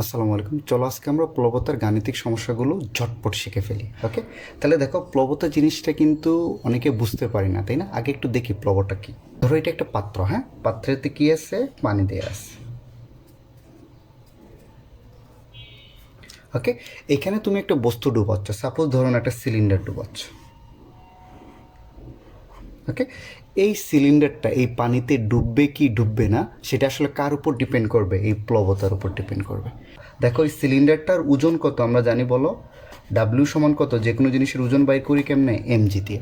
আসসালামু আলাইকুম। চলো আজকে আমরা প্লবতার গাণিতিক সমস্যাগুলো ঝটপট শিখে ফেলি। ওকে, তাহলে দেখো প্লবতা জিনিসটা কিন্তু অনেকে বুঝতে পারি না, তাই না? আগে একটু দেখি প্লবটা কি। ধরো এটা একটা পাত্র, হ্যাঁ, পাত্রেতে কি আছে? পানি দেওয়া আছে। ওকে, এখানে তুমি একটা বস্তু ডুবাচ্ছ, সাপোজ ধরুন একটা সিলিন্ডার ডুবাচ্ছ। ওকে, এই সিলিন্ডারটা এই পানিতে ডুববে কি ডুববে না সেটা আসলে কার উপর ডিপেন্ড করবে? এই প্লবতার উপর ডিপেন্ড করবে। দেখো এই সিলিন্ডারটার ওজন কত আমরা জানি, বলো। ডাব্লিউ সমান কত? যে কোনো জিনিসের ওজন বাই করি কেমনে? এমজি দিয়ে,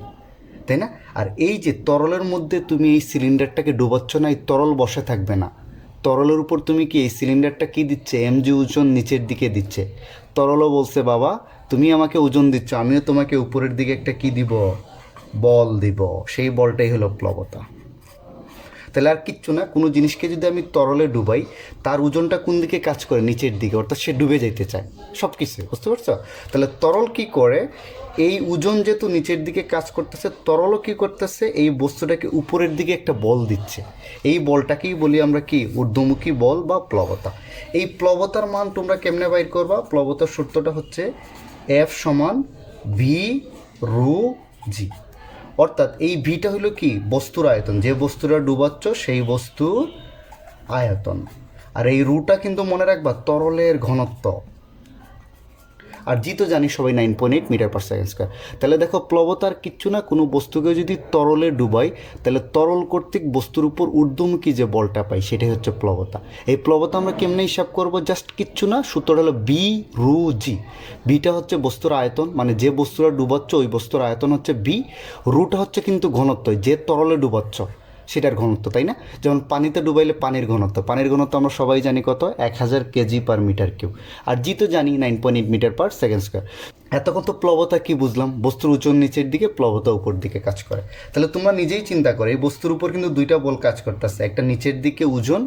তাই না? আর এই যে তরলের মধ্যে তুমি এই সিলিন্ডারটাকে ডুবাচ্ছ না, এই তরল বসে থাকবে না। তরলের উপর তুমি কি এই সিলিন্ডারটা কি দিচ্ছে? এমজি ওজন নিচের দিকে দিচ্ছে। তরলও বলছে বাবা তুমি আমাকে ওজন দিচ্ছ, আমিও তোমাকে উপরের দিকে একটা কি দিব? বল দিব। সেই বলটাই হলো প্লবতা। তাহলে আর কিচ্ছু না, কোনো জিনিসকে যদি আমি তরলে ডুবাই তার ওজনটা কোন দিকে কাজ করে? নিচের দিকে, অর্থাৎ সে ডুবে যেতে চায়। সব কিছু বুঝতে পারছো? তাহলে তরল কি করে? এই ওজন যেহেতু নিচের দিকে কাজ করতেছে, তরলও কি করতেছে? এই বস্তুটাকে উপরের দিকে একটা বল দিচ্ছে। এই বলটাকেই বলি আমরা কি? ঊর্ধ্বমুখী বল বা প্লবতা। এই প্লবতার মান তোমরা কেমনে বাইর করবা? প্লবতার সূত্রটা হচ্ছে এফ সমান ভি রু জি। অর্থাৎ এই ভিটা হলো কি? বস্তুর আয়তন, যে বস্তুটা ডুবাচ্ছ সেই বস্তুর আয়তন। আর এই রুটা কিন্তু মনে রাখবা তরলের ঘনত্ব। আর জি তো জানি সবাই 9.8 মিটার/সেকেন্ড স্কয়ার। তাহলে দেখো প্লবতার কিচ্ছু না, কোনো বস্তুকে যদি তরলে ডুবাই তাহলে তরল কর্তৃক বস্তুর উপর ঊর্ধ্বমুখী যে বলটা পাই সেটাই হচ্ছে প্লবতা। এই প্লবতা আমরা কেমনে হিসাব করবো? জাস্ট কিচ্ছু না, সূত্রটা হলো বি রু জি। বিটা হচ্ছে বস্তুর আয়তন, মানে যে বস্তুটা ডুবাচ্ছ ওই বস্তুর আয়তন হচ্ছে বি। রুটা হচ্ছে কিন্তু ঘনত্ব, যে তরলে ডুবাচ্ছ সেটার ঘনত্ব, তাই না? যেমন পানিতে ডুবাইলে পানির ঘনত্ব, পানির ঘনত্ব আমরা সবাই জানি কত? 1000 কেজি/মিটার কিউব। আর জি তো জানি 9.8 মিটার/সেকেন্ড স্কয়ার। এতক্ষণ তো প্লবতা কি বুঝলাম? বস্তুর ওজন নিচের দিকে, প্লবতা উপর দিকে কাজ করে। তাহলে তোমরা নিজেই চিন্তা করো, এই বস্তুর উপর কিন্তু দুইটা বল কাজ করতেছে, একটা নিচের দিকে ওজন,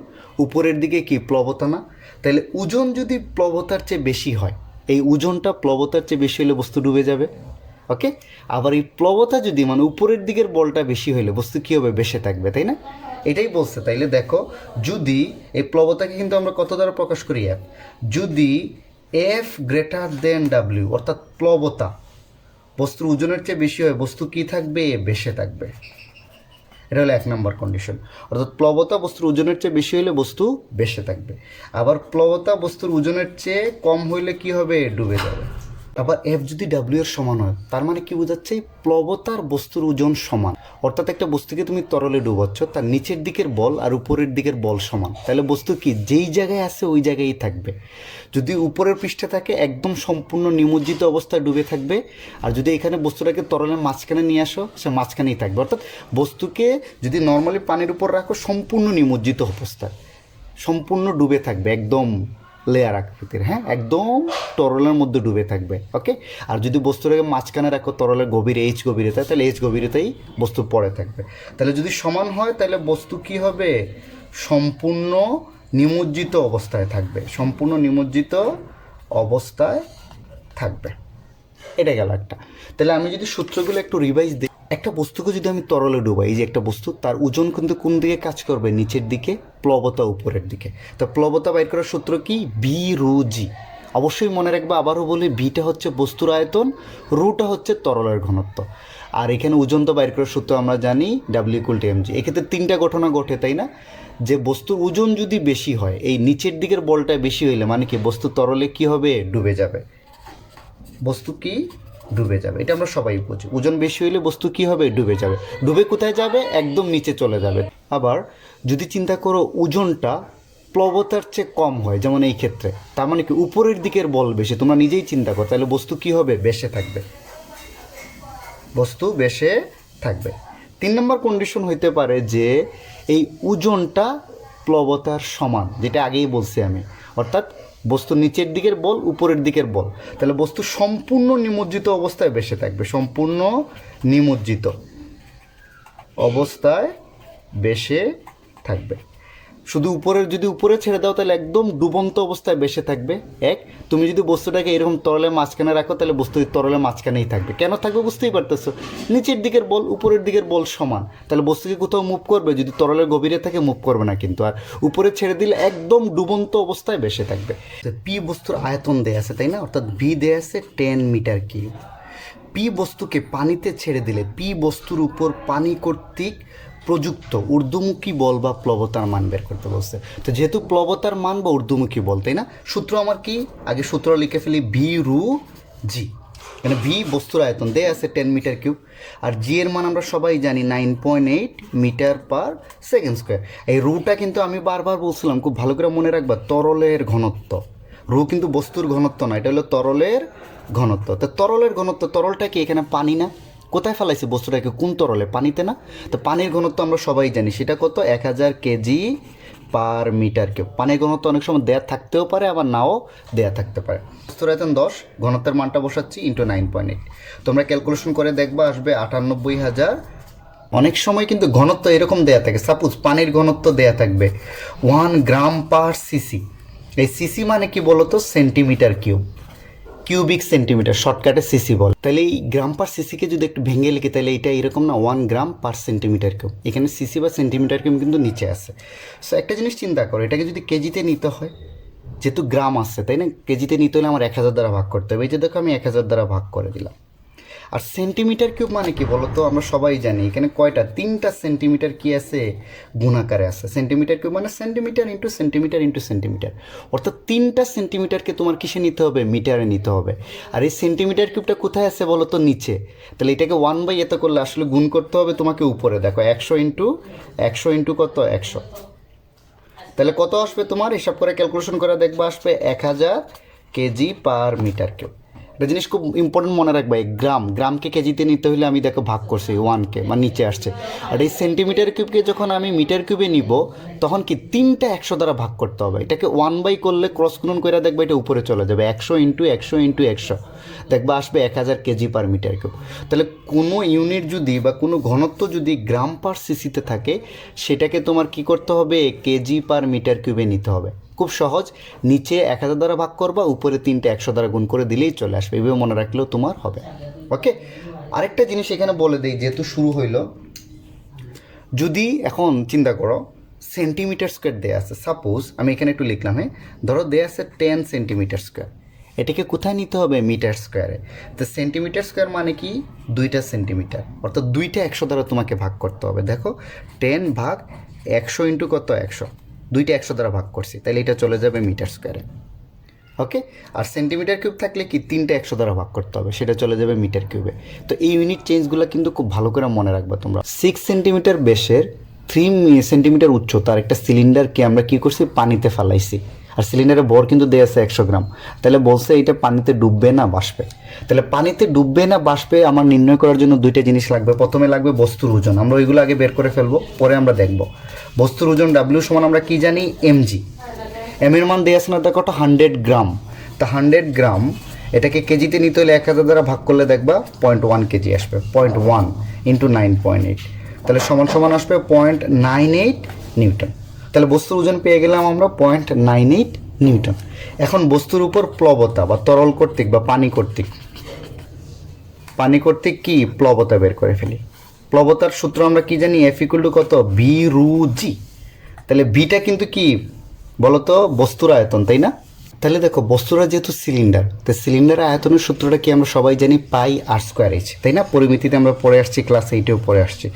উপরের দিকে কি? প্লবতা না? তাহলে ওজন যদি প্লবতার চেয়ে বেশি হয়, এই ওজনটা প্লবতার চেয়ে বেশি হলে বস্তু ডুবে যাবে। ওকে, আবার এই প্লবতা যদি মানে উপরের দিকের বলটা বেশি হইলে বস্তু কী হবে? বেশি থাকবে, তাই না? এটাই বলছে। তাইলে দেখো, যদি এই প্লবতাকে কিন্তু আমরা কত দ্বারা প্রকাশ করি? এফ। যদি এফ গ্রেটার দেন ডাব্লিউ, অর্থাৎ প্লবতা বস্তুর ওজনের চেয়ে বেশি হয়, বস্তু কি থাকবে? বেশি থাকবে। এটা হলো 1 নম্বর কন্ডিশন। অর্থাৎ প্লবতা বস্তুর ওজনের চেয়ে বেশি হলে বস্তু বেশি থাকবে। আবার প্লবতা বস্তুর ওজনের চেয়ে কম হইলে কি হবে? ডুবে যাবে। আবার এফ যদি ডাব্লিউ এর সমান হয়, তার মানে কি বোঝাচ্ছে? প্লবতার বস্তুর ওজন সমান। অর্থাৎ একটা বস্তুকে তুমি তরলে ডুবাচ্ছ, তার নিচের দিকের বল আর উপরের দিকের বল সমান, তাহলে বস্তু কি যেই জায়গায় আছে ওই জায়গায়ই থাকবে। যদি উপরের পৃষ্ঠে থাকে একদম সম্পূর্ণ নিমজ্জিত অবস্থায় ডুবে থাকবে, আর যদি এখানে বস্তুটাকে তরলের মাঝখানে নিয়ে আসো সে মাঝখানেই থাকবে। অর্থাৎ বস্তুকে যদি নর্মালি পানির উপর রাখো সম্পূর্ণ নিমজ্জিত অবস্থায় সম্পূর্ণ ডুবে থাকবে, একদম লেয়ার আকৃতির, হ্যাঁ, একদম তরলের মধ্যে ডুবে থাকবে। ওকে, আর যদি বস্তুটাকে মাঝখানে রাখো তরলের গভীরে, এইচ গভীরতায়, তাহলে এইচ গভীরতাই বস্তু পড়ে থাকবে। তাহলে যদি সমান হয় তাহলে বস্তু কি হবে? সম্পূর্ণ নিমজ্জিত অবস্থায় থাকবে, সম্পূর্ণ নিমজ্জিত অবস্থায় থাকবে। এটা গেল একটা। তাহলে আমি যদি সূত্রগুলো একটু রিভাইজ দিই, একটা বস্তুকে যদি আমি তরলে ডুবাই, এই যে একটা বস্তু, তার ওজন কিন্তু কোন দিকে কাজ করবে? নিচের দিকে, প্লবতা উপরের দিকে। তা প্লবতা বাইর করার সূত্র কি? বি রু জি। অবশ্যই মনে রাখবে, আবারও বলি, বিটা হচ্ছে বস্তুর আয়তন, রুটা হচ্ছে তরলের ঘনত্ব। আর এখানে ওজন তো বাইর করার সূত্র আমরা জানি W=mg। এক্ষেত্রে তিনটা ঘটনা ঘটে, তাই না? যে বস্তুর ওজন যদি বেশি হয়, এই নিচের দিকের বলটা বেশি হইলে মানে কি? বস্তু তরলে কি হবে? ডুবে যাবে। বস্তু কি? ডুবে যাবে। এটা আমরা সবাই বুঝি। ওজন বেশি হইলে বস্তু কি হবে? ডুবে যাবে। ডুবে কোথায় যাবে? একদম নিচে চলে যাবে। আবার যদি চিন্তা করো ওজনটা প্লবতার চেয়ে কম হয়, যেমন এই ক্ষেত্রে, তার মানে কি উপরের দিকের বল বেশি, তোমরা নিজেই চিন্তা করো, তাহলে বস্তু কি হবে? বেশে থাকবে, বস্তু বেশে থাকবে। 3 নম্বর কন্ডিশন হইতে পারে যে এই ওজনটা প্লবতার সমান, যেটা আগেই বলছি আমি। অর্থাৎ বস্তু নিচের দিকের বল, উপরের দিকের বল, তাহলে বস্তু সম্পূর্ণ নিমজ্জিত অবস্থায় বেশে থাকবে, সম্পূর্ণ নিমজ্জিত অবস্থায় বেশে থাকবে। শুধু যদি উপরে ছেড়ে দাও তাহলে একদম ডুবন্ত অবস্থায় ভেসে থাকবে। এক, তুমি যদি বস্তুটাকে এরকম তরলের মাঝখানে রাখো তাহলে বস্তু তরলের মাঝখানেই থাকবে। কেন থাকবে বুঝতেই পারতেছো, নিচের দিকের বল উপরের দিকের বল সমান, তাহলে বস্তুকে কোথাও মুভ করবে, যদি তরলের গভীরে থাকে মুভ করবে না কিন্তু। আর উপরে ছেড়ে দিলে একদম ডুবন্ত অবস্থায় ভেসে থাকবে। পি বস্তুর আয়তন দেয়া আছে তাই না, অর্থাৎ ভি দেয়া আছে 10 মিটার কিউব। পি বস্তুকে পানিতে ছেড়ে দিলে পি বস্তুর উপর পানি কর্তৃক প্রযুক্ত ঊর্ধ্বমুখী বল বা প্লবতার মান বের করতে বলছে। তো যেহেতু প্লবতার মান বা ঊর্ধ্বমুখী বল তাই না, সূত্র আমার কি, আগে সূত্র লিখে ফেলি, ভি রু জি। মানে ভি বস্তুর আয়তন দেয়া আছে 10 মিটার কিউব, আর জি এর মান আমরা সবাই জানি 9.8 মিটার পার সেকেন্ড স্কোয়ার। এই রুটা কিন্তু আমি বারবার বলছিলাম, খুব ভালো করে মনে রাখবা, তরলের ঘনত্ব। রু কিন্তু বস্তুর ঘনত্ব না, এটা হলো তরলের ঘনত্ব। তো তরলের ঘনত্ব, তরলটা কি এখানে পানি না, কোথায় ফেলাইছে বস্তুটাকে, কোন তরলে, পানিতে না। তো পানির ঘনত্ব আমরা সবাই জানি, সেটা কত, 1000 কেজি পার মিটার কিউব। পানির ঘনত্ব অনেক সময় দেয়া থাকতেও পারে আবার নাও দেয়া থাকতে পারে। বস্তুর আয়তন 10, ঘনত্বের মানটা বসাচ্ছি ইন্টু 9.8। তোমরা ক্যালকুলেশন করে দেখবা আসবে 98,000। অনেক সময় কিন্তু ঘনত্ব এরকম দেয়া থাকে, সাপোজ পানির ঘনত্ব দেয়া থাকবে 1 গ্রাম পার সিসি। এই সিসি মানে কি বলতো, সেন্টিমিটার কিউব, কিউবিক সেন্টিমিটার, শর্টকাটে সিসি বল। তাহলে এই গ্রাম পার সিসিকে যদি একটু ভেঙে লিখি তাহলে এটা এরকম না, 1 গ্রাম পার সেন্টিমিটার কিউব। এখানে সিসি বা সেন্টিমিটার কিউব কিন্তু নিচে আছে। সো একটা জিনিস চিন্তা করো, এটাকে যদি কেজিতে নিতে হয়, যেহেতু গ্রাম আছে তাই না, কেজিতে নিতে হলে আমার 1000 দ্বারা ভাগ করতে হবে। এই যে দেখো আমি 1000 দ্বারা ভাগ করে দিলাম। আর সেন্টিমিটার কিউব মানে কি বলতো, আমরা সবাই জানি এখানে কয়টা, 3টা সেন্টিমিটার কি আছে, গুণাকারে আছে। সেন্টিমিটার কিউব মানে centimetre into centimetre into centimetre, অর্থাৎ 3টা সেন্টিমিটারকে তোমার কিসে নিতে হবে, মিটারে নিতে হবে। আর এই সেন্টিমিটার কিউবটা কোথায় আছে বলতো, নিচে। তাহলে এটাকে 1/, এত করলে আসলে গুণ করতে হবে তোমাকে উপরে, দেখো 100 ইন্টু কত, 100। তাহলে কত আসবে তোমার, হিসাব করে ক্যালকুলেশন করে দেখবা আসবে 1000 কেজি পার মিটার কিউব। একটা জিনিস খুব ইম্পর্টেন্ট মনে রাখবা, এই গ্রামকে কেজিতে নিতে হলে আমি দেখো ভাগ করছি 1কে, মানে নিচে আসছে। আর এই সেন্টিমিটার কিউবকে যখন আমি মিটার কিউবে নিব তখন কি 3টা 100 দ্বারা ভাগ করতে হবে। এটাকে 1/, করলে ক্রস গুণন করে দেখবা এটা উপরে চলে যাবে, 100 ইন্টু 100 দেখবা আসবে 1000 কেজি পার মিটার কিউব। তাহলে কোনো ইউনিট যদি বা কোনো ঘনত্ব যদি গ্রাম পার সিসিতে থাকে, সেটাকে তোমার কি করতে হবে, কেজি পার মিটার কিউবে নিতে হবে। খুব সহজ, নিচে 1000 দ্বারা ভাগ করবা, উপরে 3টা 100 দ্বারা গুণ করে দিলেই চলে আসবে। এইভাবে মনে রাখলেও তোমার হবে। ওকে, আরেকটা জিনিস এখানে বলে দিই, যেহেতু শুরু হইল, যদি এখন চিন্তা করো সেন্টিমিটার স্কোয়ার দেয়া আছে, সাপোজ আমি এখানে একটু লিখলাম, হ্যাঁ, ধরো দেয়া আছে 10 সেন্টিমিটার স্কোয়ার, এটাকে কোথায় নিতে হবে, মিটার স্কোয়ারে। তো সেন্টিমিটার স্কোয়ার মানে কি, 2টা সেন্টিমিটার, অর্থাৎ 2টা 100 দ্বারা তোমাকে ভাগ করতে হবে। দেখো 10 ভাগ 100 ইন্টু কত, 100, 2টা 100 দ্বারা ভাগ করছি, তাহলে এটা চলে যাবে মিটার স্কোয়ারে। ওকে, আর সেন্টিমিটার কিউব থাকলে কি 3টা 100 দ্বারা ভাগ করতে হবে, সেটা চলে যাবে মিটার কিউবে। তো এই ইউনিট চেঞ্জগুলো কিন্তু খুব ভালো করে মনে রাখবা তোমরা। 6 সেন্টিমিটার বেশের 3 সেন্টিমিটার উচ্চতার একটা সিলিন্ডারকে আমরা কি করছি, পানিতে ফেলাইছি। আর সিলিন্ডারের ভর কিন্তু দেয়া আছে 100 গ্রাম। তাহলে বলছে এটা পানিতে ডুববে না বাষ্পে। তাহলে পানিতে ডুববে না বাষ্পে আমার নির্ণয় করার জন্য 2টা জিনিস লাগবে। প্রথমে লাগবে বস্তুর ওজন, আমরা ওইগুলো আগে বের করে ফেলবো, পরে আমরা দেখব বস্তুর ওজন। ডাব্লিউ সমান আমরা কি জানি, এমজি। এম এর মান দেওয়া আছে না, দেখো 100 গ্রাম। তা 100 গ্রাম এটাকে কেজিতে নিতে হলে 1000 দ্বারা ভাগ করলে দেখবা 0.1 কেজি আসবে, 0.1 ইন্টু 9.8, তাহলে সমান সমান আসবে 0.98 নিউটন। তাহলে বস্তুর ওজন পেয়ে গেলাম আমরা 0.98 নিউটন। এখন বস্তুর উপর প্লবতা বা তরল কর্তৃক বা পানি কর্তৃক কি প্লবতা বের করে ফেলি। প্লবতার সূত্র আমরা কি জানি, এফ ইকুয়াল টু কত, ভি রু জি। তাহলে ভিটা কিন্তু কি বলতো, বস্তুর আয়তন তাই না। তাহলে দেখো বস্তুরা যেহেতু সিলিন্ডার, তো সিলিন্ডারের আয়তনের সূত্রটা কি আমরা সবাই জানি, পাই আর স্কোয়ার এইচ তাই না। পরিমিতিতে আমরা পড়ে আসছি, ক্লাস 8এও পড়ে আসছি।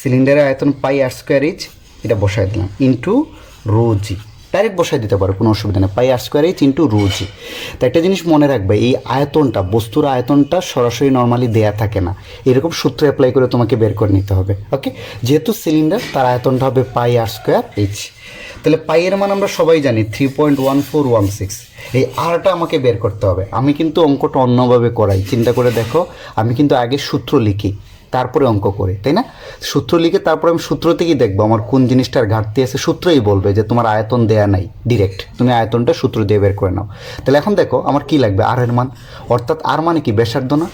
সিলিন্ডারের আয়তন পাই আর স্কোয়ার এইচ, এটা বসাই দিলাম ইন্টু রো জি। ডাইরেক্ট বসাই দিতে পারো, কোনো অসুবিধা নেই, পাই আর স্কোয়ার এইচ ইন্টু রো জি। তো একটা জিনিস মনে রাখবে, এই আয়তনটা, বস্তুর আয়তনটা সরাসরি নর্মালি দেয়া থাকে না, এরকম সূত্র অ্যাপ্লাই করে তোমাকে বের করে নিতে হবে। ওকে, যেহেতু সিলিন্ডার তার আয়তনটা হবে পাই আর স্কোয়ার এইচ। তাহলে পাইয়ের মান আমরা সবাই জানি 3.1416। এই আরটা আমাকে বের করতে হবে। আমি কিন্তু অঙ্কটা অন্যভাবে করাই, চিন্তা করে দেখো, আমি কিন্তু আগে সূত্র লিখি তারপরে অঙ্ক করি তাই না। সূত্র লিখে তারপরে আমি সূত্র থেকেই দেখবো আমার কোন জিনিসটার ঘাটতি আছে। সূত্রই বলবে যে তোমার আয়তন দেয়া নাই, ডিরেক্ট তুমি আয়তনটা সূত্র দিয়ে বের করে নাও। তাহলে এখন দেখো আমার কি লাগবে, আর এর মান, অর্থাৎ আর মানে কি, ব্যাসার্ধ না।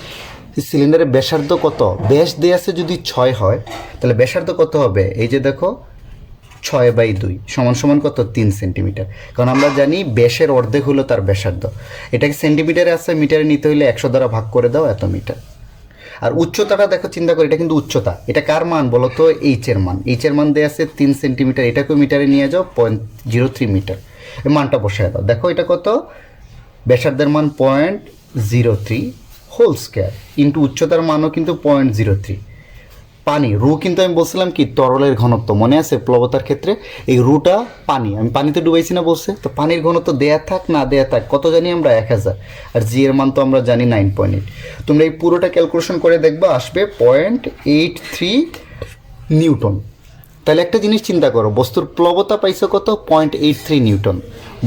সিলিন্ডারের ব্যাসার্ধ কত, ব্যাস দেয়া আছে যদি 6 হয়, তাহলে ব্যাসার্ধ কত হবে, এই যে দেখো 6/2 সমান সমান কত 3 সেন্টিমিটার। কারণ আমরা জানি ব্যাসের অর্ধেক হলো তার ব্যাসার্ধ, এটাকে সেন্টিমিটারে আসছে, মিটারে নিতে হলে 100 দ্বারা ভাগ করে দাও, এত মিটার। আর উচ্চতাটা দেখো, চিন্তা করে, এটা কিন্তু উচ্চতা, এটা কার মান বলো তো, এইচের মান। এইচের মান দেওয়া আছে 3 সেন্টিমিটার, এটাকে মিটারে নিয়ে যাও 0.03 মিটার, এই মানটা বসায় দাও। দেখো এটা কত, ব্যাসার্ধের মান 0.03 হোল স্কোয়ার ইন্টু উচ্চতার মানও কিন্তু 0.03। পানি রু কিন্তু আমি বলছিলাম কি তরলের ঘনত্ব, মনে আছে প্লবতার ক্ষেত্রে এই রুটা পানি, আমি পানিতে ডুবাইছি না বলছে, তো পানির ঘনত্ব দেয়া থাক না দেয়া থাক, কত জানি আমরা 1000, আর জি এর মান তো আমরা জানি 9.8। তোমরা এই পুরোটা ক্যালকুলেশন করে দেখবা, আসবে 0.83 নিউটন। তাহলে একটা জিনিস চিন্তা করো, বস্তুর প্লবতা পাইছো কত, 0.83 নিউটন,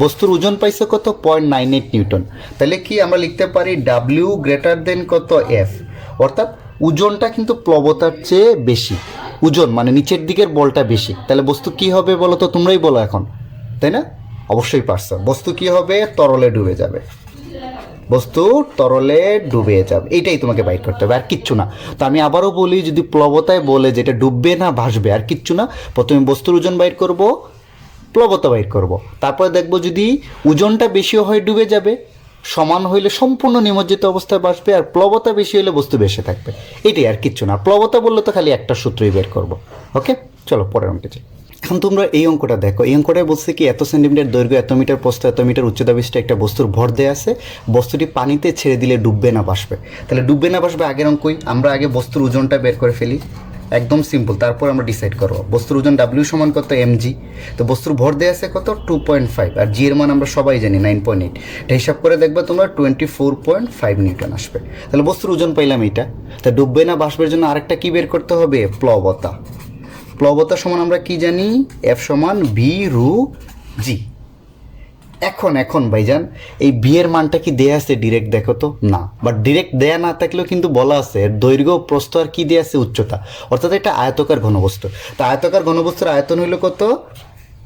বস্তুর ওজন পাইছো কত, 0.98 নিউটন। তাহলে কি আমরা লিখতে পারি ডাব্লিউ গ্রেটার দেন কত, এফ, অর্থাৎ ওজনটা কিন্তু প্লবতার চেয়ে বেশি, ওজন মানে নিচের দিকের বলটা বেশি। তাহলে বস্তু কি হবে বলো তো, তোমরাই বলো এখন, তাই না? অবশ্যই পারছো। বস্তু কি হবে, তরলে ডুবে যাবে, বস্তু তরলে ডুবে যাবে, এইটাই তোমাকে বাইর করতে হবে, আর কিচ্ছু না। তো আমি আবারও বলি, যদি প্লবতায় বলে যেটা ডুববে না ভাসবে, আর কিচ্ছু না, প্রথমে বস্তুর ওজন বাইর করব, প্লবতা বাইর করব, তারপরে দেখব যদি ওজনটা বেশি হয় ডুবে যাবে, সমান হইলে সম্পূর্ণ নিমজ্জিত অবস্থায় ভাসবে, আর প্লবতা বেশি হলে বস্তু ভেসে থাকবে, এটাই, আর কিচ্ছু না। প্লবতা বললে তো খালি একটা সূত্রই বের করব। ওকে, চলো পরের অঙ্কে যাই। এখন তোমরা এই অঙ্কটা দেখো, এই অঙ্কটায় বলছে কি এত সেন্টিমিটার দৈর্ঘ্য, এত মিটার প্রস্থ, এত মিটার উচ্চতা বিশিষ্ট একটা বস্তুর ভর দেয়া আছে, বস্তুটি পানিতে ছেড়ে দিলে ডুববে না ভাসবে। তাহলে ডুববে না ভাসবে আগের অঙ্কই, আমরা আগে বস্তুর ওজনটা বের করে ফেলি, একদম সিম্পল, তারপর আমরা ডিসাইড করবো বস্তুর ওজন ডাব্লিউ সমান কত, এমজি। তো বস্তুর ভর দেওয়া আছে কত, 2.5, আর জি এর মান আমরা সবাই জানি 9.8। এটা হিসাব করে দেখবে তোমরা 24.5 নিউটন আসবে। তাহলে বস্তুর ওজন পাইলাম এইটা। তা ডুববে না ভাসবের জন্য আরেকটা কি বের করতে হবে, প্লবতা। প্লবতা সমান আমরা কি জানি, এফ সমান ভি রু জি। এখন ভাইজান এই বি এর মানটা কি দেয়া আছে ডিরেক্ট, দেখো তো, না, বাট ডিরেক্ট দেয়া না থাকলেও কিন্তু বলা আছে এর দৈর্ঘ্য প্রস্থ আর কি দেয়া আছে, উচ্চতা, অর্থাৎ এটা আয়তকার ঘনবস্তু। তা আয়তকার ঘনবস্তুর আয়তন হইল কত,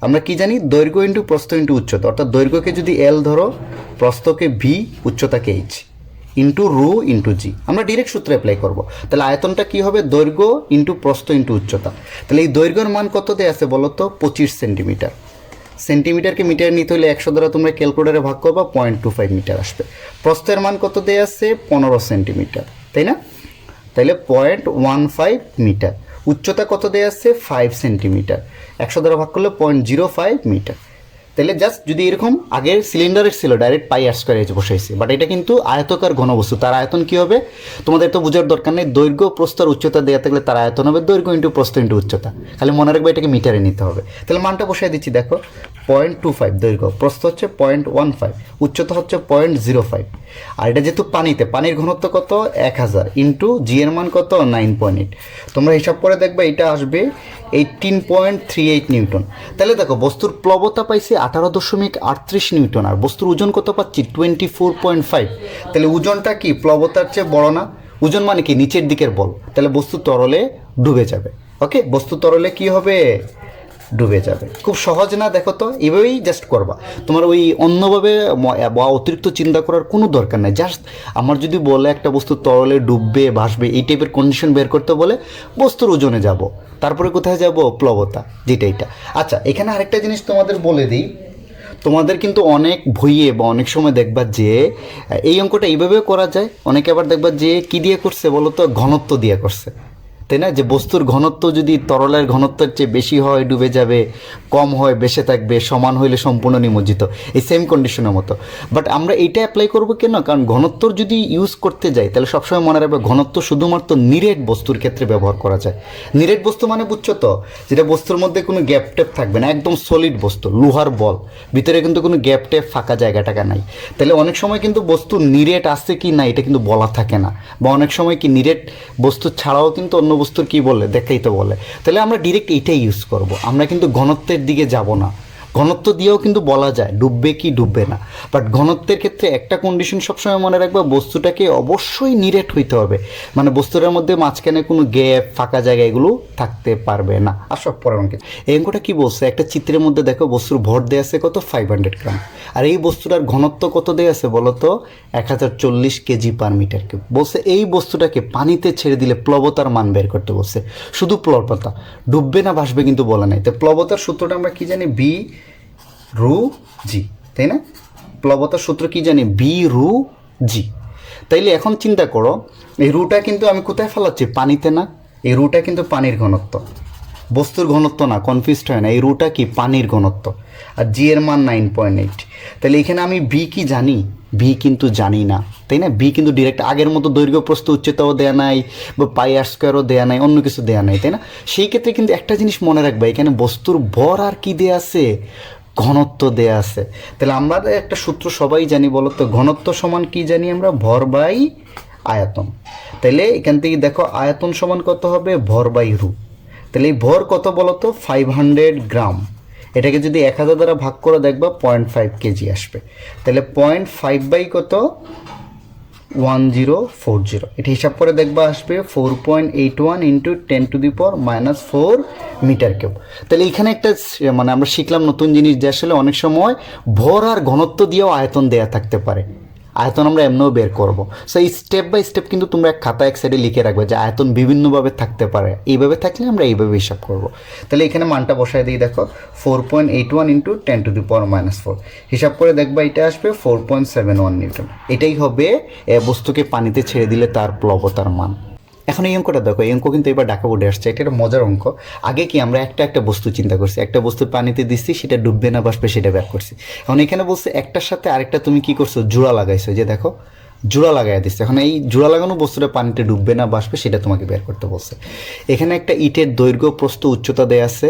আমরা কি জানি, দৈর্ঘ্য ইন্টু প্রস্থ ইন্টু উচ্চতা, অর্থাৎ দৈর্ঘ্যকে যদি এল ধরো, প্রস্থকে ভি, উচ্চতাকে এইচ, ইন্টু রু ইন্টু জি, আমরা ডিরেক্ট সূত্রে অ্যাপ্লাই করবো। তাহলে আয়তনটা কি হবে, দৈর্ঘ্য ইন্টু প্রস্থ ইন্টু উচ্চতা। তাহলে এই দৈর্ঘ্যের মান কত দেয়া আছে বলো তো, 25 সেন্টিমিটার। সেন্টিমিটারকে মিটার নিতে হলে 100 দ্বারা তোমরা ক্যালকুলেটারে ভাগ করবা, 0.25 মিটার আসবে। প্রস্থের মান কত দেয়া আছে, 15 সেন্টিমিটার, তাই না? তাহলে 0.15 মিটার। উচ্চতা কত দেয়া আছে, 5 সেন্টিমিটার, 100 দ্বারা ভাগ করলে 0.05 মিটার। তাহলে জাস্ট যদি এরকম, আগের সিলিন্ডারের ছিল ডাইরেক্ট পাই আর স্কয়ার এসে বসাইছে, বাট এটা কিন্তু আয়তকার ঘনবস্তু, তার আয়তন কি হবে তোমাদের তো বোঝার দরকার নেই, দৈর্ঘ্য প্রস্থ আর উচ্চতা দেওয়া থাকলে তার আয়তন হবে দৈর্ঘ্য ইন্টু প্রস্থ ইন্টু উচ্চতা। খালি মনে রাখবে এটাকে মিটারে নিতে হবে। তাহলে মানটা বসাই দিচ্ছি, দেখো 0.25 দৈর্ঘ্য, প্রস্থ হচ্ছে 0.15, উচ্চতা হচ্ছে 0.05, আর এটা যেহেতু পানিতে, পানির ঘনত্ব কত 1000 ইন্টু জি এর মান কত 9.8। তোমরা হিসাব করে দেখবে এটা আসবে 18.38 নিউটন। তাহলে দেখো বস্তুর প্লবতা পাইছি 18.38 নিউটন, আর বস্তুর ওজন কত পাচ্ছি 24.5। তাহলে ওজনটা কি প্লবতার চেয়ে বড় না? ওজন মানে কি নিচের দিকের বল, তাহলে বস্তু তরলে ডুবে যাবে। ওকে, বস্তু তরলে কি হবে, ডুবে যাবে। খুব সহজ না? দেখো তো, এভাবেই জাস্ট করবা, তোমার ওই অন্যভাবে বা অতিরিক্ত চিন্তা করার কোনো দরকার নেই। জাস্ট আমার যদি বলে একটা বস্তু তরলে ডুববে ভাসবে, এই টাইপের কন্ডিশন বের করতে বলে, বস্তুর ওজনে যাব, তারপরে কোথায় যাব, প্লবতা, যেটা এটা। আচ্ছা, এখানে আরেকটা জিনিস তোমাদের বলে দিই, তোমাদের কিন্তু অনেক বইয়ে বা অনেক সময় দেখবা যে এই অঙ্কটা এইভাবেও করা যায়, অনেকে আবার দেখবা যে কি দিয়ে করছে বলো তো, ঘনত্ব দিয়ে করছে, তাই না? যে বস্তুর ঘনত্ব যদি তরলের ঘনত্বের চেয়ে বেশি হয় ডুবে যাবে, কম হয় বেঁচে থাকবে, সমান হইলে সম্পূর্ণ নিমজ্জিত, এই সেম কন্ডিশনের মতো। বাট আমরা এইটা অ্যাপ্লাই করবো কেন, কারণ ঘনত্বর যদি ইউজ করতে যাই তাহলে সবসময় মনে রাখবে ঘনত্ব শুধুমাত্র নিরেট বস্তুর ক্ষেত্রে ব্যবহার করা যায়। নিরেট বস্তু মানে বুঝছো তো, যেটা বস্তুর মধ্যে কোনো গ্যাপ ট্যাপ থাকবে না, একদম সলিড বস্তু, লোহার বল, ভিতরে কিন্তু কোনো গ্যাপ ট্যাপ ফাঁকা জায়গা টাকা নাই। তাহলে অনেক সময় কিন্তু বস্তু নিরেট আছে কি না এটা কিন্তু বলা থাকে না, বা অনেক সময় কি নিরেট বস্তু ছাড়াও কিন্তু অন্য বস্তুর কি বলে দেখাই তো বলে। তাহলে আমরা ডিরেক্ট এইটাই ইউজ করব, আমরা কিন্তু ঘনত্বের দিকে যাব না। ঘনত্ব দিয়েও কিন্তু বলা যায় ডুববে কি ডুববে না, বাট ঘনত্বের ক্ষেত্রে একটা কন্ডিশন সবসময় মনে রাখবা, বস্তুটাকে অবশ্যই নিরেট হইতে হবে, মানে বস্তুটার মধ্যে মাঝখানে কোনো গ্যাপ ফাঁকা জায়গা এগুলো থাকতে পারবে না। আর সব পরের অঙ্কে এই অঙ্কটা কী বলছে, একটা চিত্রের মধ্যে দেখো বস্তুর ভর দেওয়া আছে কত 500 গ্রাম, আর এই বস্তুটার ঘনত্ব কত দেওয়া আছে বলো তো 1040 কেজি পার মিটার কিউব। বলছে এই বস্তুটাকে পানিতে ছেড়ে দিলে প্লবতার মান বের করতে বলছে, শুধু প্লবতা, ডুববে না ভাসবে কিন্তু বলা নাই। তো প্লবতার সূত্রটা আমরা কি জানি, বি রু জি, তাই না? প্লবতার সূত্র কি জানি, বি রু জি। তাইলে এখন চিন্তা করো, এই রুটা কিন্তু আমি কোথায় ফেলাচ্ছি, পানিতে না, এই রুটা কিন্তু পানির ঘনত্ব, বস্তুর ঘনত্ব না, কনফিউজড হয় না, এই রুটা কি পানির ঘনত্ব, আর জি এর মান 9.8। তাহলে এখানে আমি বি কি জানি, বি কিন্তু জানি না, তাই না? বি কিন্তু ডিরেক্ট আগের মতো দৈর্ঘ্য প্রস্থ উচ্চতাও দেয়া নাই, বা পাই আর স্কোয়ারও দেয়া নাই, অন্য কিছু দেয়া নাই, তাই না? সেই ক্ষেত্রে কিন্তু একটা জিনিস মনে রাখবা, এখানে বস্তুর ভর আর কি দেয়া আছে, ঘনত্ব দেয়া আছে। তাহলে আমরা একটা সূত্র সবাই জানি, বলো তো ঘনত্ব সমান কি জানি আমরা, ভর বাই আয়তন। তাহলে এখান থেকে দেখো আয়তন সমান কত হবে, ভর বাই রু। তাহলে এই ভর কত বলো তো 500 গ্রাম, এটাকে যদি 1000 দ্বারা ভাগ করে দেখবা 0.5 কেজি আসবে। তাহলে 0.5 বাই কত 1040, এটা হিসাব করে দেখবা আসবে 4.81 ইন্টু 10⁻⁻4 মিটার কিউব। তাহলে এখানে একটা মানে আমরা শিখলাম নতুন জিনিস, যে আসলে অনেক সময় ভর আর ঘনত্ব দিয়েও আয়তন দেয়া থাকতে পারে, আয়তন আমরা এমনিও বের করবো। সো এই স্টেপ বাই স্টেপ কিন্তু তোমরা এক খাতা এক সাইডে লিখে রাখবে যে আয়তন বিভিন্নভাবে থাকতে পারে, এইভাবে থাকলে আমরা এইভাবে হিসাব করবো। তাহলে এখানে মানটা বসায় দিই, দেখো 4.81 ইন্টু 10⁻⁻4 হিসাব করে দেখবা এটা আসবে 4.71 নিউটন। এটাই হবে বস্তুকে পানিতে ছেড়ে দিলে তার প্লবতার মান। এখন এই অঙ্কটা দেখো, এই অঙ্ক কিন্তু এবার ঢাকা বোর্ডে আসছে, এটা একটা মজার অঙ্ক। আগে কি আমরা একটা বস্তু চিন্তা করছি, একটা বস্তু পানিতে দিচ্ছি, সেটা ডুববে না ভাসবে সেটা বের করছি। এখন এখানে বলছে একটার সাথে আরেকটা তুমি কি করছো, জোড়া লাগাইছো, যে দেখো জোড়া লাগাই দিচ্ছে। এখন এই জোড়া লাগানো বস্তুটা পানিতে ডুববে না ভাসবে সেটা তোমাকে বের করতে বলছে। এখানে একটা ইটের দৈর্ঘ্য প্রস্থ উচ্চতা দেয়া আছে,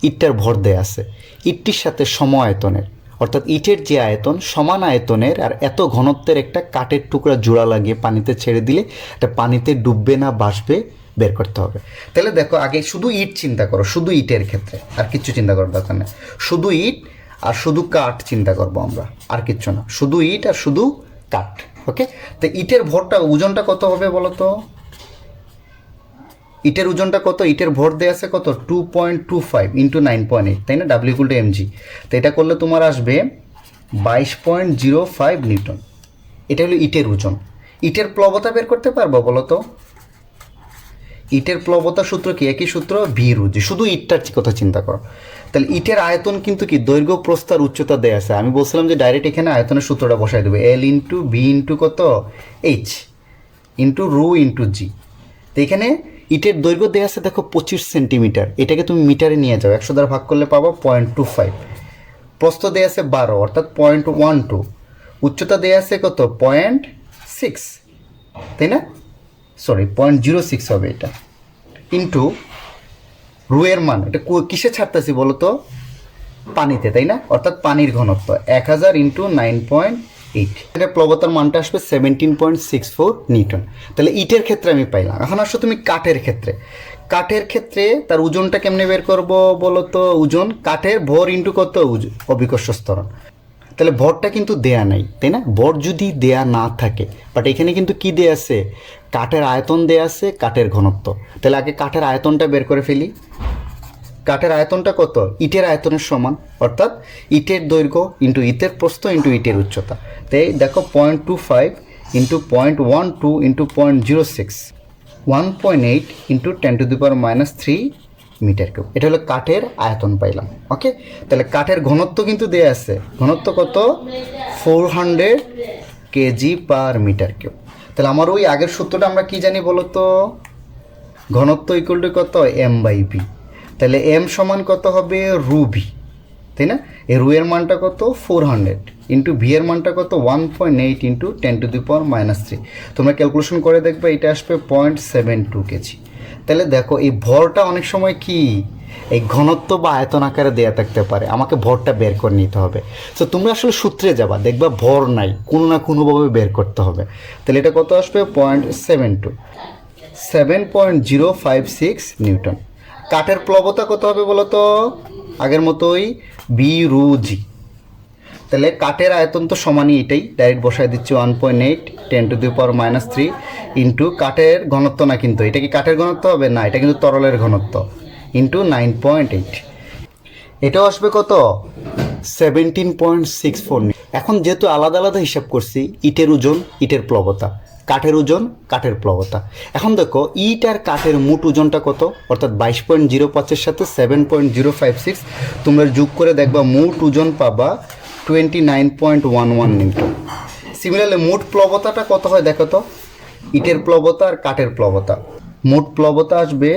ইটটার ভর দেয়া আছে, ইটটির সাথে সম আয়তনের, অর্থাৎ ইটের যে আয়তন সমান আয়তনের আর এত ঘনত্বের একটা কাঠের টুকরা জোড়া লাগিয়ে পানিতে ছেড়ে দিলে এটা পানিতে ডুববে না ভাসবে বের করতে হবে। তাহলে দেখো আগে শুধু ইট চিন্তা করো, শুধু ইটের ক্ষেত্রে, আর কিচ্ছু চিন্তা করার দরকার নেই, শুধু ইট আর শুধু কাঠ চিন্তা করবো আমরা, আর কিচ্ছু না, শুধু ইট আর শুধু কাঠ। ওকে, তো ইটের ভরটা ওজনটা কত হবে বলো তো, ইটের ওজনটা কত, ইটের ভর দেওয়া আছে কত 2.25 ইন্টু 9.8, তাই না? W equal to MG. তো এটা করলে তোমার আসবে 22.05 নিউটন। এটা হলো ইটের ওজন। ইটের প্লবতা বের করতে পারবো বলো তো, ইটের প্লবতা সূত্র কি, একই সূত্র, ভি রু জি। শুধু ইটটার কথা চিন্তা করো। তাহলে ইটের আয়তন কিন্তু কি দৈর্ঘ্য প্রস্থ আর উচ্চতা দেওয়া আছে, আমি বলছিলাম যে ডাইরেক্ট এখানে আয়তনের সূত্রটা বসাই দেবে, এল ইন্টু ভি ইন্টু কত এইচ ইন্টু রু ইন্টু জি। তো এখানে ইটের দৈর্ঘ্য দেওয়া আছে দেখো 25 সেন্টিমিটার, এটাকে তুমি মিটারে নিয়ে যাও, 100 দ্বারা ভাগ করলে পাবো 0.25। প্রস্থ দেওয়া আছে 12 অর্থাৎ 0.12, উচ্চতা দেওয়া আছে কত 0.6, তাই না? সরি 0.06 হবে এটা, ইন্টু রুয়ের মান, এটা কিসে ছাড়তেছি বলো তো, পানিতে, তাই না? অর্থাৎ পানির ঘনত্ব 1000 ইন্টু 9.8, এটা প্লবতার মানটা আসবে 17.64 নিউটন। তাহলে ইটের ক্ষেত্রে আমি পাইলাম। এখন আসো তুমি কাঠের ক্ষেত্রে, কাঠের ক্ষেত্রে তার ওজনটা কেমনে বের করবো বলো তো, ওজন কাঠের ভর ইন্টু কত অভিকর্ষ ত্বরণ। তাহলে ভরটা কিন্তু দেয়া নাই, তাই না? ভর যদি দেয়া না থাকে, বাট এখানে কিন্তু কি দেয়া আছে, কাঠের আয়তন দেয়া আছে, কাঠের ঘনত্ব। তাহলে আগে কাঠের আয়তনটা বের করে ফেলি। কাঠের আয়তনটা কত, ইটের আয়তনের সমান, অর্থাৎ ইটের দৈর্ঘ্য ইন্টু ইটের প্রস্থ ইন্টু ইটের উচ্চতা। তাই দেখো 0.25 into 0.12 into 0.06, 1.8 into 10⁻³ metre cube. এটা হলো কাঠের আয়তন পাইলাম। ওকে, তাহলে কাঠের ঘনত্ব কিন্তু দেয়া আছে, ঘনত্ব কত 400 কেজি পার মিটার কিউব। তাহলে আমার ওই আগের সূত্রটা আমরা কি জানি বলো তো, ঘনত্ব ইকুয়াল টু কত এম বাই বি। তাহলে এম সমান কত হবে রু ভি, তাই না? এই রু এর মানটা কত 400 ইন্টু ভি এর মানটা কত 1.8 ইন্টু 10⁻³ তোমরা ক্যালকুলেশন করে দেখবে এটা আসবে 0.72 কেজি। তাহলে দেখো এই ভরটা অনেক সময় কি এই ঘনত্ব বা আয়তন আকারে দেয়া থাকতে পারে, আমাকে ভরটা বের করে নিতে হবে। তো তোমরা আসলে সূত্রে যাবা, দেখবা ভর নাই, কোনো না কোনোভাবে বের করতে হবে। তাহলে এটা কত আসবে 0.72, 7.056 নিউটন। কাঠের প্লবতা কত হবে বলো তো, আগের মতোই বি রু জি। তাহলে কাঠের আয়তন তো সমানই, এটাই ডাইরেক্ট বসায় দিচ্ছি 1.8 10⁻³ ইন্টু কাঠের ঘনত্ব না, কিন্তু এটা কি কাঠের ঘনত্ব হবে না, এটা কিন্তু তরলের ঘনত্ব ইন্টু 9.8। এটাও আসবে কত 17.64। এখন যেহেতু আলাদা আলাদা হিসাব করছি, ইটের ওজন ইটের প্লবতা, কাঠের ওজন কাঠের প্লবতা। এখন দেখো ইট আর কাঠের মোট ওজনটা কত, অর্থাৎ 22.05-এর সাথে 7.056 তোমরা যোগ করে দেখবা মোট ওজন পাবা 29.11 নিউটন। সিমিলারলি মোট প্লবতাটা কত হয় দেখো তো, ইটের প্লবতা আর কাঠের প্লবতা, মোট প্লবতা আসবে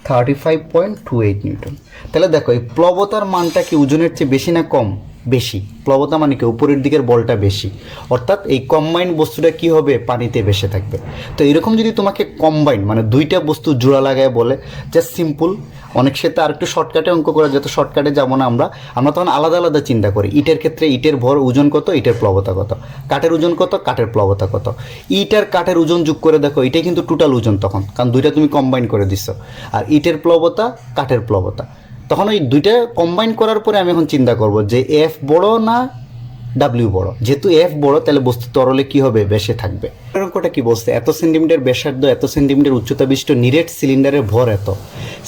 35.28 নিউটন। তাহলে দেখো এই প্লবতার মানটা কি ওজনের চেয়ে বেশি না কম? বেশি। প্লবতা মানে কি উপরের দিকের বলটা বেশি, অর্থাৎ এই কম্বাইন বস্তুটা কি হবে, পানিতে ভেসে থাকবে। তো এরকম যদি তোমাকে কম্বাইন মানে দুইটা বস্তু জোড়া লাগায় বলে, জাস্ট সিম্পল, অনেক সাথে আর একটু শর্টকাটে অঙ্ক করা, যত শর্টকাটে যাবো না আমরা তখন আলাদা আলাদা চিন্তা করি। ইটের ক্ষেত্রে ইটের ভর ওজন কত, ইটের প্লবতা কত, কাঠের ওজন কত, কাঠের প্লবতা কত। ইট আর কাঠের ওজন যোগ করে দেখো, এটাই কিন্তু টোটাল ওজন তখন, কারণ দুইটা তুমি কম্বাইন করে দিচ্ছ। আর ইটের প্লবতা কাঠের প্লবতা, তখন ওই দুইটা কম্বাইন করার পরে আমি এখন চিন্তা করব যে এফ বড় না ডাব্লিউ বড়। যেহেতু এফ বড় তাহলে বস্তু তরলে কি হবে, বেশে থাকবে। অঙ্কটা কি বলছে, এত সেন্টিমিটার ব্যাসার্ধ, এত সেন্টিমিটার উচ্চতা বিশিষ্ট নিরেট সিলিন্ডারের ভর এত,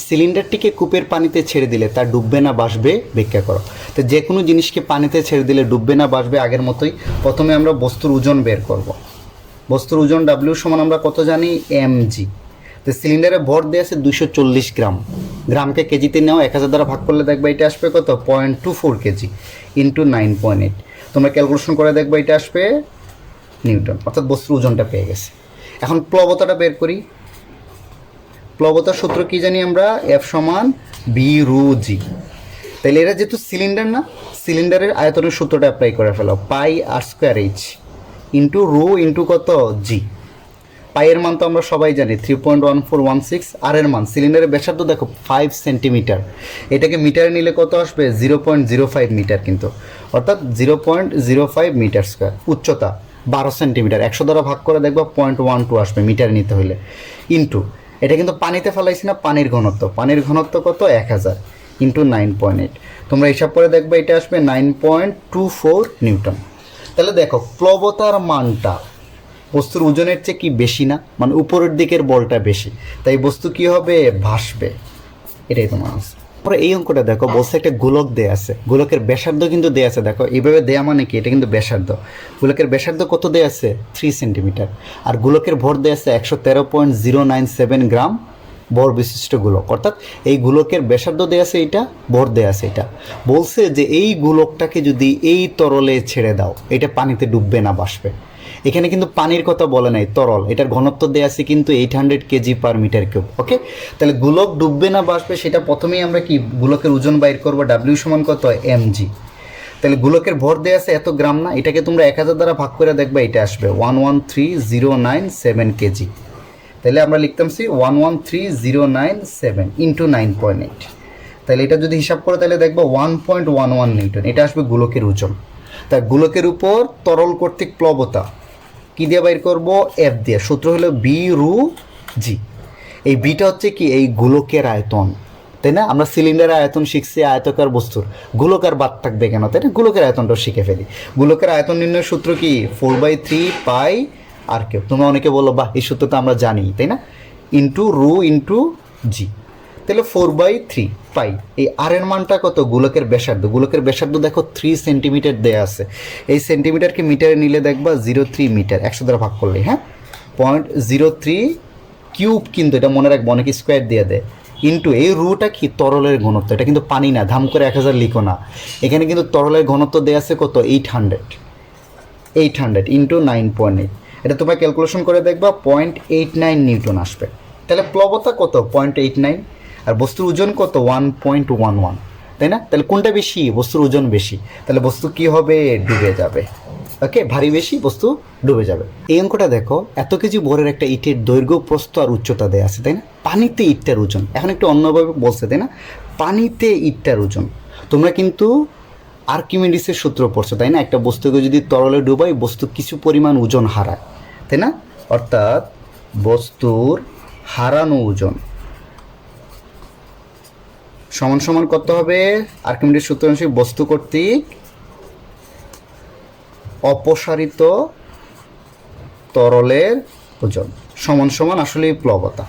সিলিন্ডারটিকে কূপের পানিতে ছেড়ে দিলে তা ডুববে না ভাসবে, ব্যাখ্যা করো। তো যে কোনো জিনিসকে পানিতে ছেড়ে দিলে ডুববে না ভাসবে, আগের মতোই প্রথমে আমরা বস্তুর ওজন বের করব। বস্তুর ওজন ডাব্লিউ সমান আমরা কত জানি, mg। তো সিলিন্ডারে ভর দেওয়া আছে 240 গ্রাম, গ্রামকে কেজিতে নেওয়া 1000 দ্বারা ভাগ করলে দেখবা এটা আসবে কত 0.24 কেজি ইন্টু 9.8। তোমরা ক্যালকুলেশন করে দেখবা এটা আসবে নিউটন, অর্থাৎ বস্তুর ওজনটা পেয়ে গেছে। এখন প্লবতাটা বের করি। প্লবতার সূত্র কি জানি আমরা, এফ সমান বি রু জি। তাহলে এটা যেহেতু সিলিন্ডার না, সিলিন্ডারের আয়তনের সূত্রটা অ্যাপ্লাই করে ফেলো, পাই আর square H into rho into কত জি। পাইয়ের মান তো আমরা সবাই জানি 3.1416, আর এর মান সিলিন্ডারের ব্যাসার্ধ দেখো 5 সেন্টিমিটার, এটাকে মিটারে নিলে কত আসবে 0.05 মিটার, কিন্তু অর্থাৎ 0.05 মিটার স্কোয়ার। উচ্চতা 12 সেন্টিমিটার, 100 দ্বারা ভাগ করে দেখবা 0.12 আসবে মিটারে নিতে হলে, ইন্টু এটা কিন্তু পানিতে ফেলাইছি না, পানির ঘনত্ব, পানির ঘনত্ব কত 1000 ইন্টু 9.8। তোমরা হিসাব করে দেখবে এটা আসবে 9.24 নিউটন। তাহলে দেখো প্লবতার মানটা বস্তুর ওজনের চেয়ে কি বেশি না, মানে উপরের দিকের বলটা বেশি, তাই বস্তু কি হবে, ভাসবে। এটাই তোমার আনসার। পরে এই অঙ্কটা দেখো, বলছে একটা গোলক দেয়া আছে, গোলকের ব্যাসার্ধ কিন্তু দেয়া আছে, দেখো এইভাবে দেয়া মানে কি, এটা কিন্তু ব্যাসার্ধ। গোলকের ব্যাসার্ধ কত দেয়া আছে 3 সেন্টিমিটার, আর গোলকের ভর দেয়া আছে 113.097 গ্রাম ভর বিশিষ্ট গোলক, অর্থাৎ এই গোলকের ব্যাসার্ধ দেয়া আছে এইটা, ভর দেয়া আছে এটা। বলছে যে এই গোলকটাকে যদি এই তরলে ছেড়ে দাও, এটা পানিতে ডুববে না ভাসবে। এখানে কিন্তু পানির কথা বলে নাই, তরল, এটার ঘনত্ব দেওয়া আছে কিন্তু 800 কেজি পার মিটার কিউব। ওকে, তাহলে গোলক ডুববে না ভাসবে সেটা প্রথমেই আমরা কি গোলকের ওজন বাইর করবো, ডাব্লিউ সমান কত mg। তাহলে গোলকের ভর দেওয়া আছে এত গ্রাম না, এটাকে তোমরা 1000 দ্বারা ভাগ করে দেখবে এটা আসবে 113,097 কেজি। তাহলে আমরা লিখতাম 113,097 ইন্টু 9.8। তাহলে এটা যদি হিসাব করে তাহলে দেখবো 1.11 নিউটন, এটা আসবে গোলকের ওজন। তাই গোলকের উপর তরল কর্তৃক প্লবতা কি দিয়ে বাইর করব, এফ দিয়ে, সূত্র হলো বি রু জি। এই বিটা হচ্ছে কি এই গোলকের আয়তন, তাই না? আমরা সিলিন্ডারের আয়তন শিখছি, আয়তকার বস্তুর গোলকার বাদ থাকবে কেন, তাই না? গোলকের আয়তনটাও শিখে ফেলি। গোলকের আয়তন নির্ণয়ের সূত্র কি 4/3 পাই আর কিউব। তোমরা অনেকে বলো বাহ এই সূত্র তো আমরা জানি, তাই না, ইন্টু রু ইন্টু জি। তাহলে 4/3 পাই। এই আর এর মানটা কত, গোলকের ব্যাসার্ধ, গোলকের ব্যাসার্ধ দেখো 3 সেন্টিমিটার দেয়া আছে, এই সেন্টিমিটারকে মিটারে নিলে দেখবা 0.3 মিটার, 100 দ্বারা ভাগ করলে, হ্যাঁ 0.03 কিউব, কিন্তু এটা মনে রাখবো অনেকে স্কোয়ার দিয়ে দেয়, ইন্টু এই রুটা কি তরলের ঘনত্ব, এটা কিন্তু পানি না, ধাম করে 1000 লিখো না, এখানে কিন্তু তরলের ঘনত্ব দেয়া আছে কত 800 ইন্টু 9.8। এটা তোমরা ক্যালকুলেশন করে দেখবা 0.89 নিউটন আসবে। তাহলে প্লবতা কত 0.89, আর বস্তুর ওজন কত 1.11, তাই না? তাহলে কোনটা বেশি, বস্তুর ওজন বেশি, তাহলে বস্তু কি হবে, ডুবে যাবে। ওকে, ভারী বেশি, বস্তু ডুবে যাবে। এই অঙ্কটা দেখো, এত কেজি ভরের একটা ইটের দৈর্ঘ্য, প্রস্থ আর উচ্চতা দেয়া আছে, তাই না? পানিতে ইটটার ওজন, এখন একটু অন্যভাবে বলছে, তাই না, পানিতে ইটটার ওজন। তোমরা কিন্তু আর্কিমিডিসের সূত্র পড়ছো, তাই না? একটা বস্তুকে যদি তরলে ডুবাই, বস্তু কিছু পরিমাণ ওজন হারায়, তাই না? অর্থাৎ বস্তুর হারানো ওজন সমান সমান কত হবে আর্কিমিডিস সূত্র অনুসারে বস্তু কর্তৃক অপসারিত তরলের ওজন সমান সমান আসলে প্লবতা।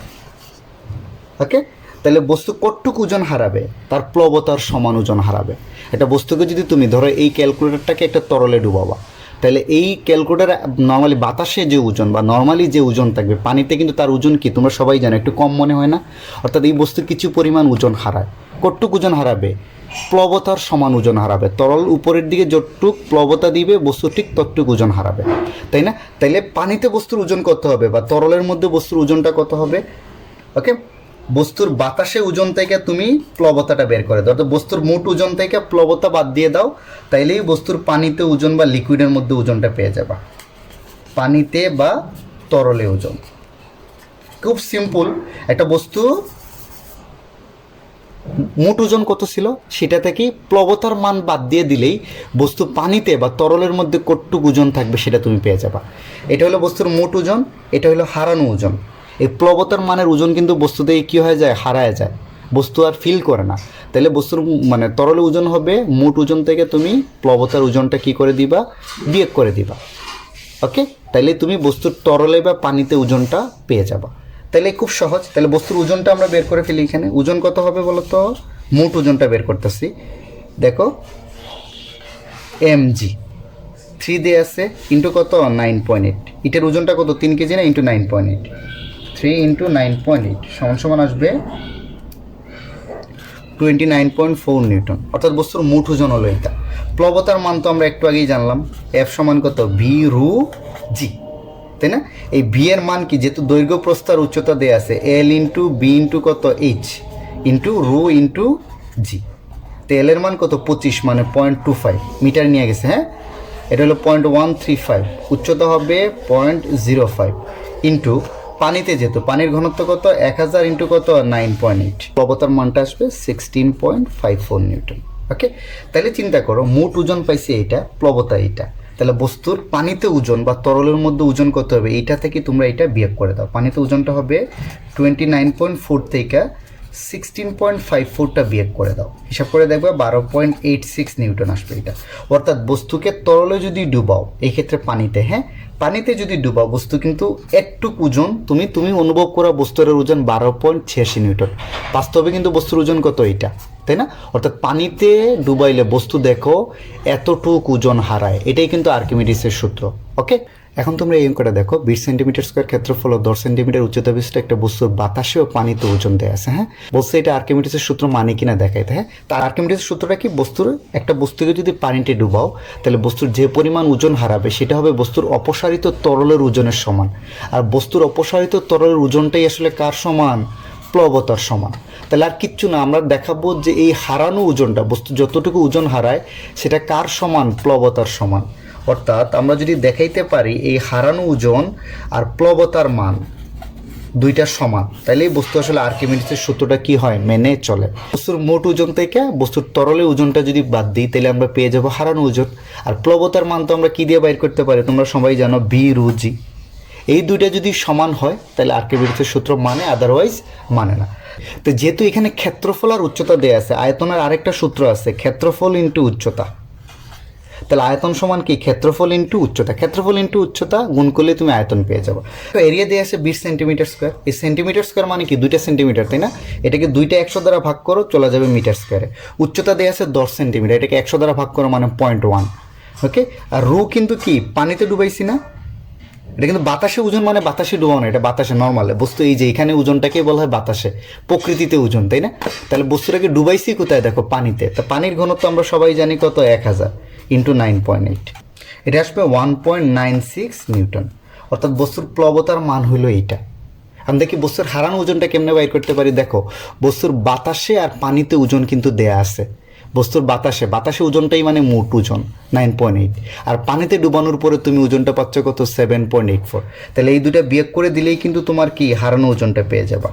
ওকে, তাহলে বস্তু কতটুকু ওজন হারাবে তার প্লবতার সমান ওজন হারাবে। একটা বস্তুকে যদি তুমি ধরো এই ক্যালকুলেটরটাকে একটা তরলে ডুবাবা, তাহলে এই ক্যালকুলেটার নর্মালি বাতাসে যে ওজন বা নর্মালি যে ওজন থাকবে পানিতে কিন্তু তার ওজন কি তোমরা সবাই জানো একটু কম মনে হয় না? অর্থাৎ এই বস্তু কিছু পরিমাণ ওজন হারায়। কতটুকু ওজন হারাবে? প্লবতার সমান ওজন হারাবে। তরল উপরের দিকে যতটুক প্লবতা দিবে বস্তু ঠিক ততটুকু ওজন হারাবে, তাই না? তাইলে পানিতে বস্তুর ওজন কত হবে বা তরলের মধ্যে বস্তুর ওজনটা কত হবে? ওকে, বস্তুর বাতাসে ওজন থেকে তুমি প্লবতাটা বের করে দাও, অর্থাৎ বস্তুর মোট ওজন থেকে প্লবতা বাদ দিয়ে দাও, তাইলেই বস্তুর পানিতে ওজন বা লিকুইডের মধ্যে ওজনটা পেয়ে যাবা, পানিতে বা তরলে ওজন। খুব সিম্পল, একটা বস্তু মোট ওজন কত ছিল সেটা থেকে প্লবতার মান বাদ দিয়ে দিলেই বস্তু পানিতে বা তরলের মধ্যে কতটুকু ওজন থাকবে সেটা তুমি পেয়ে যাবা। এটা হলো বস্তুর মোট ওজন, এটা হলো হারানো ওজন। এই প্লবতার মানের ওজন কিন্তু বস্তুতে কী হয়ে যায়, হারায় যায়, বস্তু আর ফিল করে না। তাহলে বস্তুর মানে তরলে ওজন হবে মোট ওজন থেকে তুমি প্লবতার ওজনটা কী করে দিবা, বিয়োগ করে দিবা। ওকে, তাহলে তুমি বস্তুর তরলে বা পানিতে ওজনটা পেয়ে যাবা। তাহলে খুব সহজ। তাহলে বস্তুর ওজনটা আমরা বের করে ফেলি। এখানে ওজন কত হবে বলো তো? মোট ওজনটা বের করতেছি। দেখো mg 3 দিয়ে আছে ইন্টু কত 9.8। এটার ওজনটা কত 3 কেজি না, ইন্টু 9.8, 3 ইন্টু 9.8 সমান সমান আসবে 29.4 নিউটন। অর্থাৎ বস্তুর মোট ওজন হলো এটা। প্লবতার মান তো আমরা একটু আগেই জানলাম, এফ সমান কত ভি রু জি, তাই না? এই ভি এর মান কি, যেহেতু দৈর্ঘ্য প্রস্থ উচ্চতা দেয়া আছে, এল ইন্টু বি ইন্টু কত এইচ ইন্টু রু ইন্টু জি। তো এল এর মান কত 25 মানে 0.25 মিটার নিয়ে গেছে। হ্যাঁ, এটা হলো 0.135, উচ্চতা হবে 0.05 ইন্টু পানিতে, যেহেতু পানির ঘনত্ব কত 1000 ইন্টু কত 9.8, প্লবতার মানটা আসবে 16.54 নিউটন। ওকে, তাহলে চিন্তা করো মোট ওজন পাইছে এইটা, প্লবতা এইটা, তাহলে বস্তুর পানিতে ওজন বা তরলের মধ্যে ওজন কত হবে এইটা থেকে তোমরা এটা বিয়োগ করে দাও। পানিতে ওজনটা হবে 29.4 থেকে 16.54টা বিয়োগ করে দাও, হিসাব করে দেখবে 12.86 নিউটন আসবে এটা। অর্থাৎ বস্তুকে তরলে যদি ডুবাও, এই ক্ষেত্রে পানিতে, হ্যাঁ পানিতে যদি ডুবাও বস্তু কিন্তু একটু ওজন তুমি অনুভব করা বস্তুর ওজন 12.86 নিউটন। বাস্তবে কিন্তু বস্তুর ওজন কত এইটা, তাই না? অর্থাৎ পানিতে ডুবাইলে বস্তু দেখো এতটুক ওজন হারায়, এটাই কিন্তু আর্কিমিডিসের সূত্র। ওকে, এখন তোমরা এই অঙ্কটা দেখো 20 সেন্টিমিটার স্কোয়ার ক্ষেত্রফল ও 10 সেন্টিমিটার উচ্চতা বিশিষ্ট একটা বস্তুর বাতাসে ও পানিতে ওজন দেয়া আছে। হ্যাঁ, বলছে এটা আর্কিমিডিসের সূত্র মানে কিনা দেখাইতে। হ্যাঁ, তার আর্কিমিডিসের সূত্রটা কি, বস্তুর একটা বস্তুকে যদি পানিতে ডুবাও তাহলে বস্তুর যে পরিমাণ ওজন হারাবে সেটা হবে বস্তুর অপসারিত তরলের ওজনের সমান। আর বস্তুর অপসারিত তরলের ওজনটাই আসলে কার সমান, প্লবতার সমান। তাহলে আর কিচ্ছু না, আমরা দেখাবো যে এই হারানো ওজনটা, বস্তু যতটুকু ওজন হারায় সেটা কার সমান, প্লবতার সমান। অর্থাৎ আমরা যদি দেখাইতে পারি এই হারানো ওজন আর প্লবতার মান দুইটা সমান, তাহলে এই বস্তু আসলে আর্কিমিডিসের সূত্রটা কি হয়, মেনে চলে। বস্তুর মোট ওজন থেকে বস্তুর তরলে ওজনটা যদি বাদ দিই তাহলে আমরা পেয়ে যাবো হারানো ওজন। আর প্লবতার মান তো আমরা কি দিয়ে বাইর করতে পারি, তোমরা সবাই জানো ভি রু জি। এই দুইটা যদি সমান হয় তাহলে আর্কিমিডিসের সূত্র মানে, আদারওয়াইজ মানে না। তো যেহেতু এখানে ক্ষেত্রফল আর উচ্চতা দেয়া আছে, আয়তনের আরেকটা সূত্র আছে ক্ষেত্রফল ইন্টু উচ্চতা। তাহলে আয়তন সমান কি, ক্ষেত্রফল ইন্টু উচ্চতা। ক্ষেত্রফল ইন্টু উচ্চতা গুণ করলে তুমি আয়তন পেয়ে যাবো। তো এরিয়া দেওয়া আছে 20 সেন্টিমিটার স্কোয়ার। এই সেন্টিমিটার স্কোয়ার মানে কি 2টা সেন্টিমিটার, তাই না? এটাকে 2টা 100 দ্বারা ভাগ করো, চলে যাবে মিটার স্কোয়ারে। উচ্চতা দেওয়া আছে 10 সেন্টিমিটার, এটাকে 100 দ্বারা ভাগ করো মানে 0.1। ওকে, আর রু কিন্তু কি পানিতে ডুবাইছি না, এটা কিন্তু বাতাসে ওজন মানে বাতাসে ডুবানো, এটা বাতাসে নর্মাল বস্তু। এই যে এখানে ওজনটাকে বলা হয় বাতাসে, প্রকৃতিতে ওজন, তাই না? তাহলে বস্তুটাকে ডুবাইছি কোথায়, দেখো পানিতে। তা পানির ঘনত্ব আমরা সবাই জানি কত, 1000 ইন্টু 9.8, এটা আসবে 1.96 নিউটন। অর্থাৎ বস্তুর প্লবতার মান হলো এইটা। আমি দেখি বস্তুর হারানো ওজনটা কেমনে বাইর করতে পারি। দেখো বস্তুর বাতাসে আর পানিতে ওজন কিন্তু দেয়া আছে। বস্তুর বাতাসে ওজনটাই মানে মোট ওজন 9.8, আর পানিতে ডুবানোর পরে তুমি ওজনটা পাচ্ছ কত, 7.84। তাহলে এই দুটা বিয়োগ করে দিলেই কিন্তু তোমার কি হারানো ওজনটা পেয়ে যাবা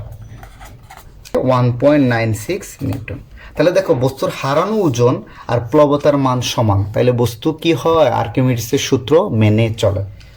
1.96 নিউটন। তাহলে দেখো বস্তুর হারানো ওজন আর প্লবতার মান সমান, তাহলে বস্তু কি হয়, আর্কিমিডিসের সূত্র মেনে চলে।